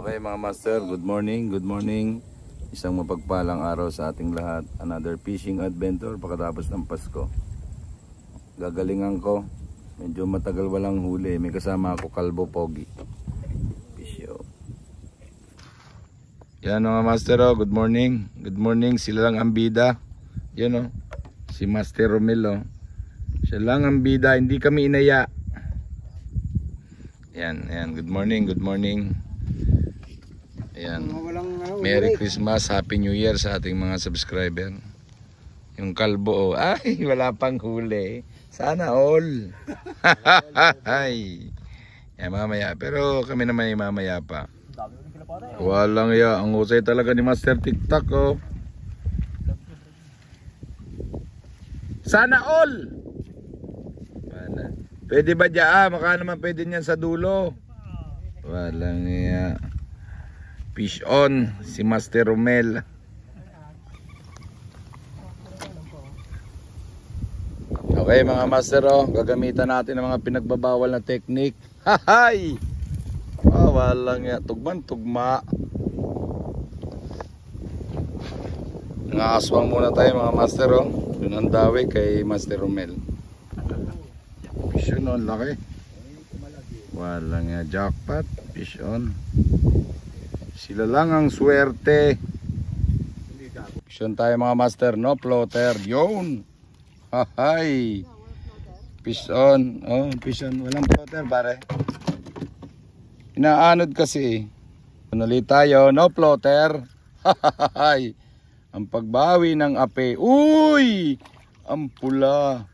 Okay mga master, good morning, good morning. Isang mapagpalang araw sa ating lahat. Another fishing adventure pagkatapos ng Pasko. Gagalingan ko, medyo matagal walang huli. May kasama ako, Kalbo Pogi. Pisyo. Yan mga master, oh, good morning. Good morning, sila lang ang bida. Yan oh, si Master Romel oh. Siya lang ang bida, hindi kami inaya. Yan, yan, good morning, good morning. Ayan. Merry Christmas, Happy New Year sa ating mga subscriber. Yung Kalbo, oh. Ay, wala pang huli. Sana all. Ay. Yan, mamaya. Pero kami naman ay mamaya pa. Walang ya. Ang usay talaga ni Master TikTok, oh. Sana all. Pwede ba dyan? Maka naman pwede niyan sa dulo. Walang ya. Fish on, si Master Romel. Okay mga master, oh, gagamitan natin ng mga pinagbabawal na technique. Hahay! Oh, walang ya. Tugman, tugma. Nangaswang muna tayo mga master, oh. Yun ang dawi kay Master Romel. Fish on, laki. Walang ya. Jackpot, fish on. Sila lang ang swerte. Action tayo mga master, no floater. Yun. Hahay. Fish on. Oh, fish on. Walang floater pare. Inaanod kasi. Ulit tayo, no floater. Hahay. Ang pagbawi ng ape. Uy! Ang pula.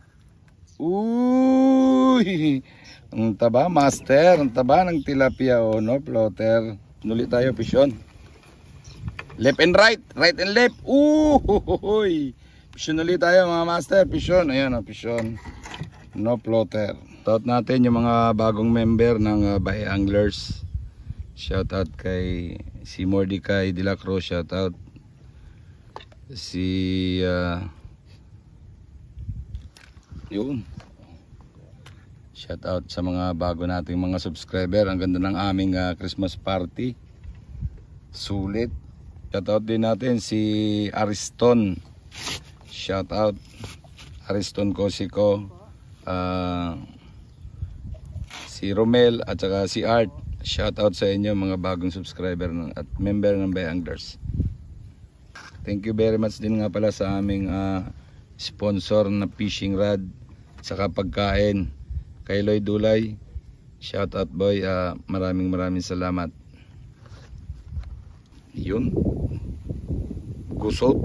Uy! Ang taba master. Ang taba ng tilapia. Oh, no floater. Nulit tayo, fish on. Left and right, right and left. Uy! Fish on ulit tayo mga master, fish on. Ayan o, fish on. No floater. Shout natin yung mga bagong member ng Bahay Anglers. Shout out kay si Mordecai de la Cruz, shout out. Si yun. Shout out sa mga bago nating mga subscriber. Ang ganda ng aming Christmas party. Sulit. Shout out din natin si Ariston. Shout out Ariston Cosico. Si Romel at saka si Art. Shout out sa inyo mga bagong subscriber at member ng Bahay Anglers. Thank you very much din nga pala sa aming sponsor na fishing rod saka pagkain. Kay Lloyd Dulay, shout out boy, maraming salamat. Yun. Gusot.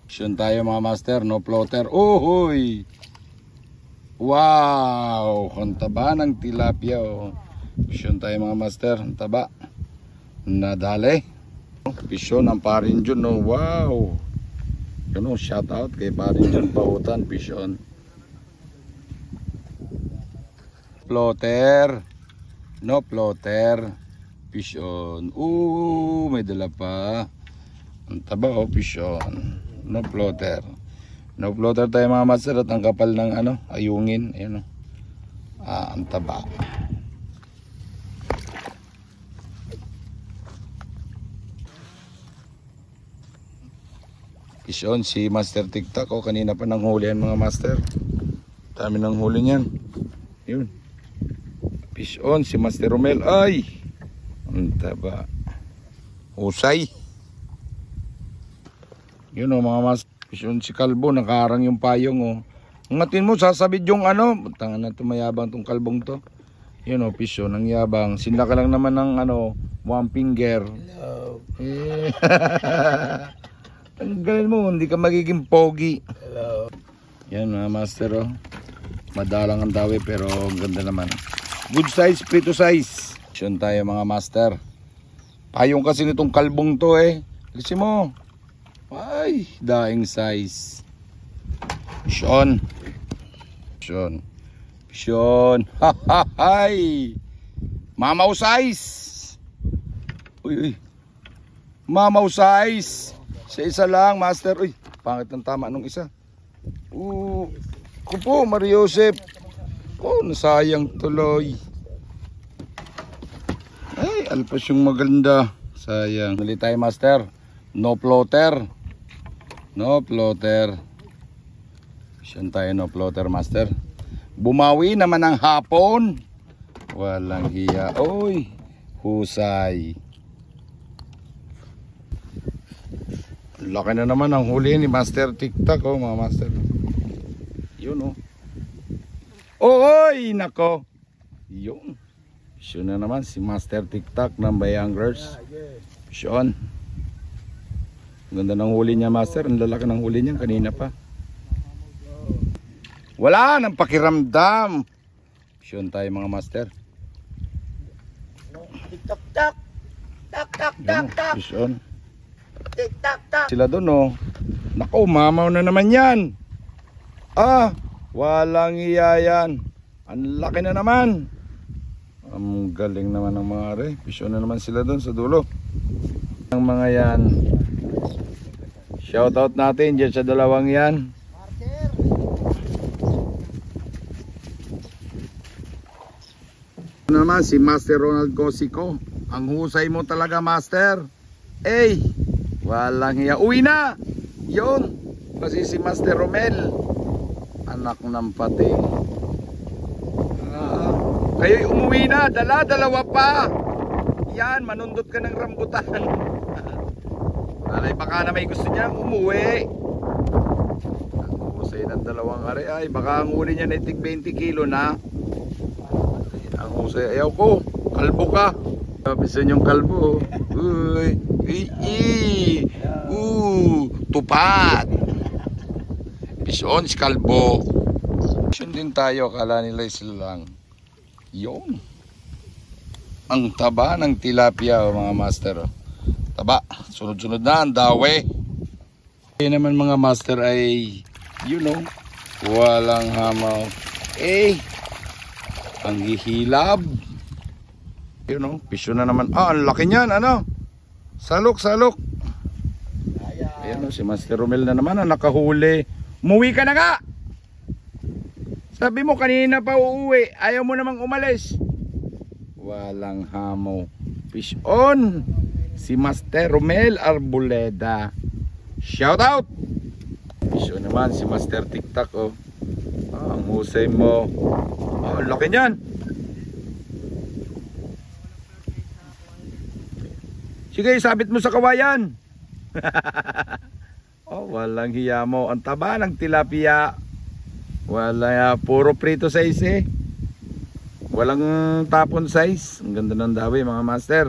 Action tayo mga master, no floater. Uhuy! Wow! Ang taba ng tilapia. Oh. Action tayo mga master, ang taba. Nadali. Pisyon ang Parinjon, no? Wow! Yun o, shout out kay Parinjon Pautan, pisyon. Floater, no floater, fish on. May dala pa. Ang taba oh, fish on. No floater. No floater tayo mga master at ang kapal ng ayungin. Ayun oh. Ang taba. Fish on si Master TikTok oh, kanina pa nang huli yan mga master. Dami nang huli niyan. Yun. Fish on si Master Romel. Ay! Ang taba. Usay. Yun o mga mas. Fish on si Kalbo. Nakaharang yung payong o. Ngatin mo sasabid yung Tangan na tumayabang tong kalbong to. Yun o fish on. Ang yabang. Sinlaka lang naman ng one finger. Hello. Tanggalin mo. Hindi ka magiging pogi. Hello. Yan mga master o. Madalang ang dawi pero ang ganda naman. Good size, prito size. Action tayo mga master. Payong kasi nitong kalbong to eh. Kasi mo. Ay, daing size. Action. Action. Action. Hahahay. Mamaw size. Uy. Mamaw size. Sa isa lang master. Uy, pangit ng tama nung isa. Kupo, Mario Joseph. Oh, nasayang tuloy. Ay, Talpas yung maganda. Sayang. Ulit tayo, master. No floater. No floater. Siyan tayo, no floater, master. Bumawi naman ang hapon. Walang hiya. Oy, husay. Laki na naman ang huli ni Master TikTok, oh, mga master. Yun, oh. Oy, nako. Yun. Siya na naman si Master TikTok ng Bayanglers. Siyon. Ganda ng huli niya, master. Ang lalaki ng huli niya kanina pa. Wala nang pakiramdam. Siyon tayo, mga master. Tik-tak, tak. Tak-tak, tak-tak. Siyon. Tik-tak, tak. Sila doon, oh. Nako, mamaw na naman yan. Ah, walang iya yan. Ang laki na naman. Ang galing naman ng mga are. Pisyo na naman sila doon sa dulo. Ang mga yan. Shoutout natin dyan sa dalawang yan. Ano naman si Master Ronald Cosico. Ang husay mo talaga, master. Eh, walang hiya. Uwi na! Yun. Kasi si Master Romel. Anak ng pati. Kayo'y umuwi na. Dala-dalawa pa. Yan, manundot ka ng rambutan. Alay, baka na may gusto niya umuwi. Ang husay ng dalawang are. Ay, baka ang huli niya na itig 20 kilo na. Ang husay. Ayaw ko. Kalbo ka. Pisan yung kalbo. Uy. Tupad. Pison si kalbo. Pison din tayo. Kala nila sila lang. Yun. Ang taba ng tilapia, mga master. Taba. Sunod-sunod na ang dawe. Kaya naman, mga master, ay you know, walang hamaw. Eh, ang hihilab. You know, pisyo na naman. Ah, ang laki niyan, ano? Salok, salok. Ayan, si Master Romel na naman ang nakahuli. Umuwi ka na nga. Sabi mo kanina pa uuwi. Ayaw mo namang umalis. Walang hamaw. Fish on. Si Master Romel Arboleda. Shout out. Fish on naman si Master TikTok, oh. Ah, ang husay mo. Ah, ang laki niyan. Sige, sabit mo sa kawayan. Oh, walang hiya mo. Ang taba ng tilapia. Wala, puro prito size eh. Walang tapon size. Ang ganda ng dawi, mga master.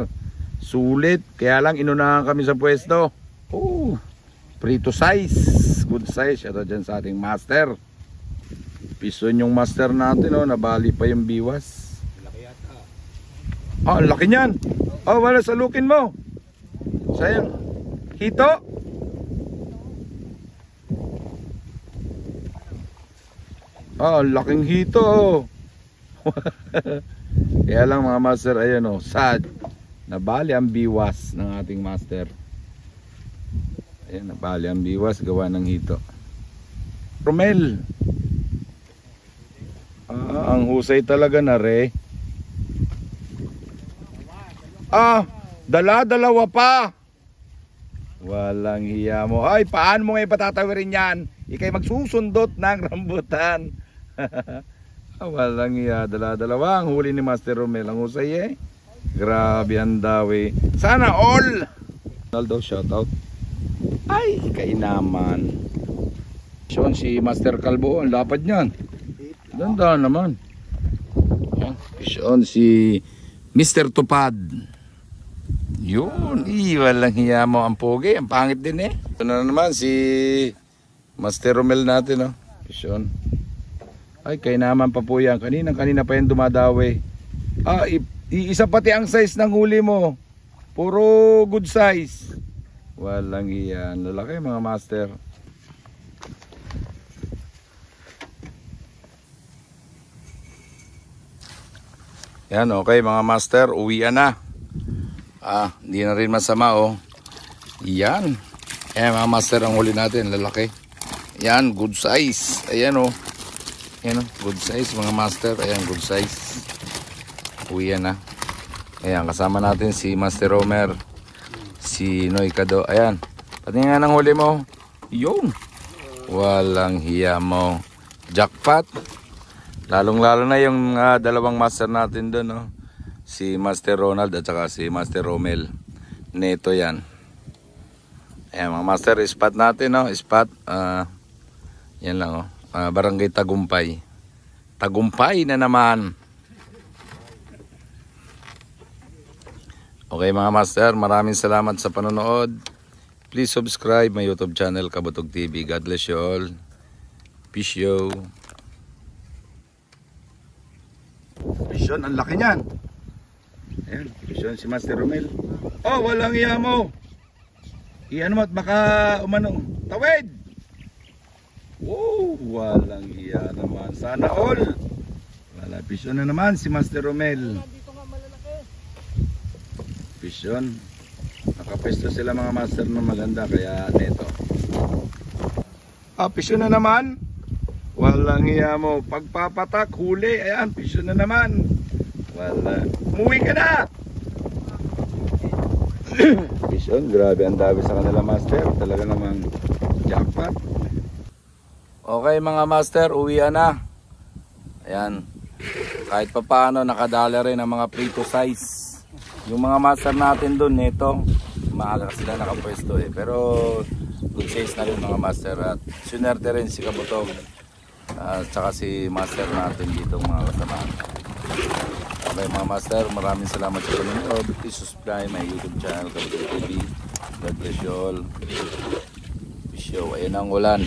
Sulit. Kaya lang inunahan kami sa pwesto. Oh, prito size. Good size. Ito dyan sa ating master. Pison yung master natin, oh. Nabali pa yung biwas. Oh, ang laki niyan. Oh, wala, salukin mo. Sayang. Hito. Oh, laking hito. Kaya lang, mga master, ayan, oh, sad. Nabali ang biwas ng ating master. Ayan, nabali ang biwas gawa ng hito. Romel. Ah, ang husay talaga na re. Ah, dala-dalawa pa. Walang hiya mo. Ay, paano mo ngayon patatawirin yan? Ikay magsusundot ng rambutan. Walang hiya. Dala-dalawa ang huli ni Master Romel. Ang husay eh. Grabe ang dawi. Sana all. Naldo, shoutout. Ay, kainaman. Siyon si Master Calvo. Ang lapad niyan. Ganda naman. Siyon si Mr. Tupad. Yun, walang hiya mo ang pogi, ang pangit din eh. Ito na naman si Master Romel natin, oh. Pisyon. Ay, kay naman pa po yan. Kanina pa yan dumadawi. Ah, isa pati ang size ng huli mo. Puro good size. Walang hiya. Lalaki, mga master. Yan, okay mga master, uwian na. Ah, hindi na rin masama, oh. Yan. Ayan mga master, ang huli natin, lalaki. Yan, good size. Ayan, oh. Ayan, oh, good size mga master. Ayan, good size. Uwian na. Ayan, kasama natin si Master Romer, si Noy Cado. Ayan, patingin nga ng huli mo. Yung walang hiya mo. Jackpot. Lalong-lalo na yung dalawang master natin doon, no? Si Master Ronald at saka si Master Romel. Neto yan. Ayan mga master, spot natin, no? Spot, yan lang, oh. Barangay Tagumpay. Tagumpay na naman. Okay mga master, maraming salamat sa panonood. Please subscribe my YouTube channel, Kabutog TV. God bless you all. Peace yo. Vision, ang laki niyan. Ayan, vision si Master Romel. Oh, walang iya mo. Iyan mo at baka umano. Tawid! Wow, walang iya naman. Sana all. Wala, vision na naman si Master Romel. Vision. Nakapesto sila mga master na maganda kaya neto. Vision na naman. Walang iya mo. Pagpapatak, huli. Ayan, vision na naman. Wala. Umuwi ka na! Vision, grabe ang dami sa kanila master. Talaga namang jackpot. Okay mga master, uwian na. Ayan. Kahit pa paano nakadala rin ang mga prito size. Yung mga master natin doon nito, maaga sila nakapwesto eh. Pero good size na rin mga master. At sunerte rin si Kabutog. Tsaka si master natin dito mga kasamahan. Okay mga master, maraming salamat sa panonood. Please subscribe my YouTube channel, Kabutog TV. God bless you all. Wish you, ayan ang ulan.